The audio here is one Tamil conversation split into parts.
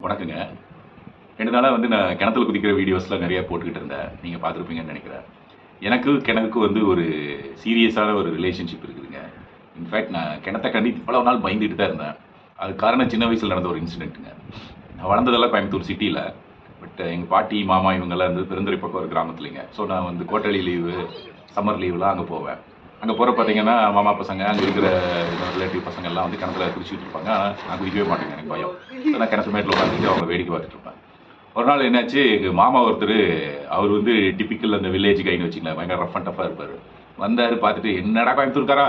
வணக்கங்க. 2 நாளா வந்து நான் கிணத்துல குதிக்கிற வீடியோஸ்லாம் நெறைய போட்டுக்கிட்டு இருந்தேன். நீங்க பார்த்துருப்பீங்கன்னு நெனைக்கிறேன். எனக்கு கிணறுக்கு வந்து ஒரு சீரியஸான ஒரு ரிலேஷன்ஷிப் இருக்குதுங்க. இன்ஃபேக்ட் நான் கிணத்த கண்டி இவ்வளவு நாள் பயந்துட்டு தான் இருந்தேன். அதுக்கு காரணம் சின்ன வயசுல நடந்த ஒரு இன்சிடென்ட்டுங்க. நான் வளர்ந்ததெல்லாம் கோயம்புத்தூர் சிட்டில. பட் எங்க பாட்டி, மாமா இவங்கலாம் வந்து பெருந்துறை பக்கம் ஒரு கிராமத்துலங்க. ஸோ நான் வந்து குவார்ட்டர்லி லீவு, சம்மர் லீவ்லாம் அங்க போவேன். அங்க போற பார்த்தீங்கன்னா, மாமா பசங்க, அங்க இருக்கிற ரிலேட்டிவ் பசங்க எல்லாம் வந்து கிணத்துல குதிச்சுட்டு இருப்பாங்க. ஆனா நான் குதிக்கவே மாட்டேங்க. எனக்கு பயம். ஸோ நான் கிணத்து மேட்ல உட்காந்துட்டு அவங்க வேடிக்கை பார்த்துட்டு இருப்பேன். ஒரு நாள் என்னாச்சு, எங்க மாமா ஒருத்தர் அவர் வந்து டிப்பிக்கல் அந்த வில்லேஜ் கைன்னு வச்சுக்கலாம், பயங்கர ரஃப் அண்ட் டஃபாக இருப்பார். வந்தார், பார்த்துட்டு என்னடா கோயம்புத்தூர்காரா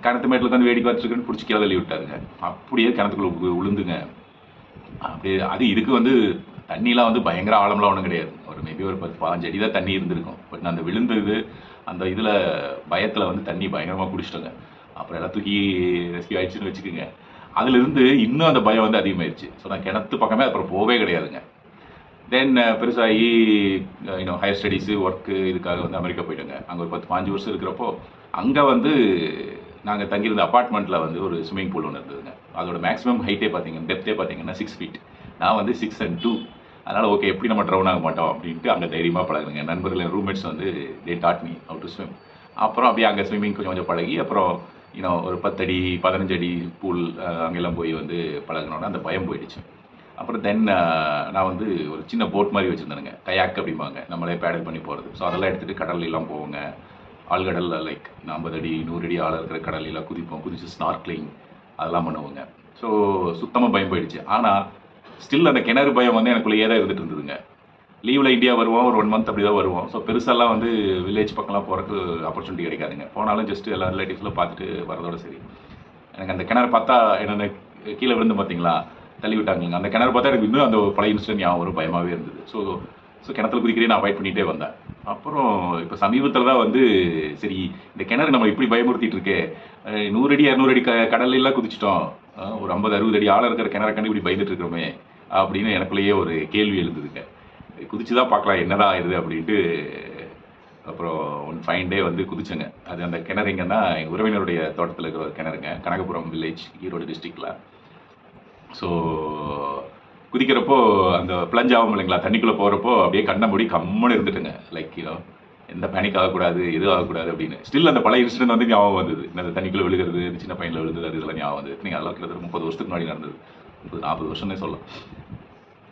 கிணத்து மேட்டில் உட்காந்து வேடிக்கை பார்த்துருக்குன்னு பிடிச்சி கீழே தள்ளி விட்டாருங்க. அப்படியே கிணத்துக்குள்ள விழுந்துங்க. அப்படியே அது இதுக்கு வந்து தண்ணிலாம் வந்து பயங்கர ஆழம்லாம் ஒன்றும் கிடையாது. ஒரு மேபி ஒரு 10-15 அடி தான் தண்ணி இருந்திருக்கும். பட் நான் அந்த விழுந்தது அந்த இதில் பயத்தில் வந்து தண்ணி பயங்கரமாக குடிச்சிட்டோங்க. அப்புறம் எல்லாம் தூக்கி ரெஸ்கியூ ஆயிடுச்சுன்னு வச்சுக்கோங்க. அதுலேருந்து இன்னும் அந்த பயம் வந்து அதிகமாகிடுச்சு. ஸோ நான் கிணத்து பக்கமே அப்புறம் போவே கிடையாதுங்க. தென் பெருசாகி ஹையர் ஸ்டடீஸு ஒர்க்கு இதுக்காக வந்து அமெரிக்கா போயிட்டோங்க. அங்கே ஒரு 10-15 வருஷம் இருக்கிறப்போ அங்கே வந்து நாங்கள் தங்கியிருந்த அப்பார்ட்மெண்ட்டில் வந்து ஒரு ஸ்விம்மிங் பூல் ஒன்று இருந்ததுங்க. அதோட மேக்ஸிமம் ஹைட்டே பார்த்தீங்கன்னா டெப்த்தே பார்த்தீங்கன்னா 6 ஃபீட். நான் வந்து 6 and 2. அதனால் ஓகே, எப்படி நம்ம ட்ரவுன் ஆக மாட்டோம் அப்படின்ட்டு அங்கே தைரியமாக பழகுங்க. நண்பர்கள் என் ரூம்மேட்ஸ் வந்து they taught me how to swim. அப்புறம் அப்படியே அங்கே ஸ்விம்மிங் கொஞ்சம் கொஞ்சம் பழகி அப்புறம் ஒரு 10 அடி 15 அடி பூல் அங்கெல்லாம் போய் வந்து பழகினோன்னா அந்த பயம் போயிடுச்சு. அப்புறம் தென் நான் வந்து ஒரு சின்ன போட் மாதிரி வச்சுருந்தேனுங்க. கயாக் அப்படிம்பாங்க, நம்மளே பேடல் பண்ணி போகிறது. ஸோ அதெல்லாம் எடுத்துகிட்டு கடல்லாம் போவோங்க. ஆழ்கடலில் லைக் 50 அடி 100 அடி ஆழம் இருக்கிற கடல்லாம் குதிப்போம். குதிச்சு ஸ்னார்க்லிங் அதெல்லாம் பண்ணுவோங்க. ஸோ சுத்தமாக பயம் போயிடுச்சு. ஆனால் ஸ்டில் அந்த கிணறு பயம் வந்து எனக்குள்ளேயே தான் இருந்துட்டு இருந்ததுங்க. லீவில் இந்தியா வருவோம், ஒரு 1 மந்த் அப்படி தான் வருவோம். ஸோ பெருசாலாம் வந்து வில்லேஜ் பக்கம்லாம் போகிறதுக்கு ஆப்பர்ச்சுனிட்டி கிடைக்காதுங்க. போனாலும் ஜஸ்ட்டு எல்லா ரிலேட்டிவ்ஸில் பார்த்துட்டு வரதோட சரி. எனக்கு அந்த கிணறு பார்த்தா என்னென்ன கீழே விழுந்து பார்த்தீங்களா, தள்ளி விட்டாங்க. அந்த கிணறு பார்த்தா எனக்கு இன்னும் அந்த பழைய இன்சிடென்ட் ஞாபகம் வரும், பயமாகவே இருந்தது. ஸோ கிணத்துல குதிக்கிறே நான் அவாய்ட் பண்ணிகிட்டே வந்தேன். அப்புறம் இப்போ சமீபத்தில் தான் வந்து சரி இந்த கிணறு நம்ம இப்படி பயமுறுத்திட்டு இருக்கே, 100 அடி 200 அடி கடல்லாம் குதிச்சிட்டோம், ஒரு 50-60 அடி ஆழம் இருக்கிற கிணறை கண்டு இப்படி பயந்துட்டு இருக்கிறோமே அப்படின்னு எனக்குள்ளேயே ஒரு கேள்வி எழுந்ததுங்க. குதிச்சு தான் பார்க்கலாம் என்னடா இது அப்படின்ட்டு. அப்புறம் ஒன் ஃபைன் டே வந்து குதிச்சேங்க. அது அந்த கிணறு எங்கன்னா எங்கள் உறவினருடைய தோட்டத்தில் இருக்கிற ஒரு கிணறுங்க, கனகபுரம் வில்லேஜ், ஈரோடு டிஸ்ட்ரிக்டில். ஸோ குதிக்கிறப்போ அந்த பிளஞ்ச் ஆகும் இல்லைங்களா, தண்ணிக்குள்ளே போகிறப்போ அப்படியே கண்ணை மூடி கம்முன்னு இருந்துட்டுங்க. லைக் எந்த பேனிக் ஆகக்கூடாது, எதுவும் ஆகக்கூடாது அப்படின்னு. ஸ்டில் அந்த பழைய இன்சிடென்ட் வந்து ஞாபகம் வந்தது. இந்த தண்ணிக்குள்ளே விழுகிறது, சின்ன பையனில் விழுந்தது, அது இதெல்லாம் ஞாபகம் வந்தது. நீங்கள் அதெல்லாம் கிட்டத்தட்ட 30 வருஷத்துக்கு முன்னாடி நடந்தது. 30-40 வருஷம்னே சொல்லலாம்.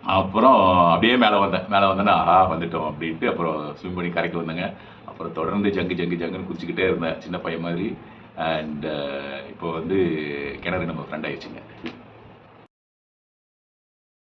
அப்புறம் அப்படியே மேலே வந்தேன்னா வந்துட்டோம் அப்படின்ட்டு அப்புறம் ஸ்விம் பண்ணி கரைக்கு வந்தேங்க. அப்புறம் தொடர்ந்து ஜங்குன்னு குதிச்சுக்கிட்டே இருந்தேன், சின்ன பையன் மாதிரி. அண்ட் இப்போ வந்து கிணறு நம்ம ஃப்ரெண்ட் ஆயிடுச்சுங்க.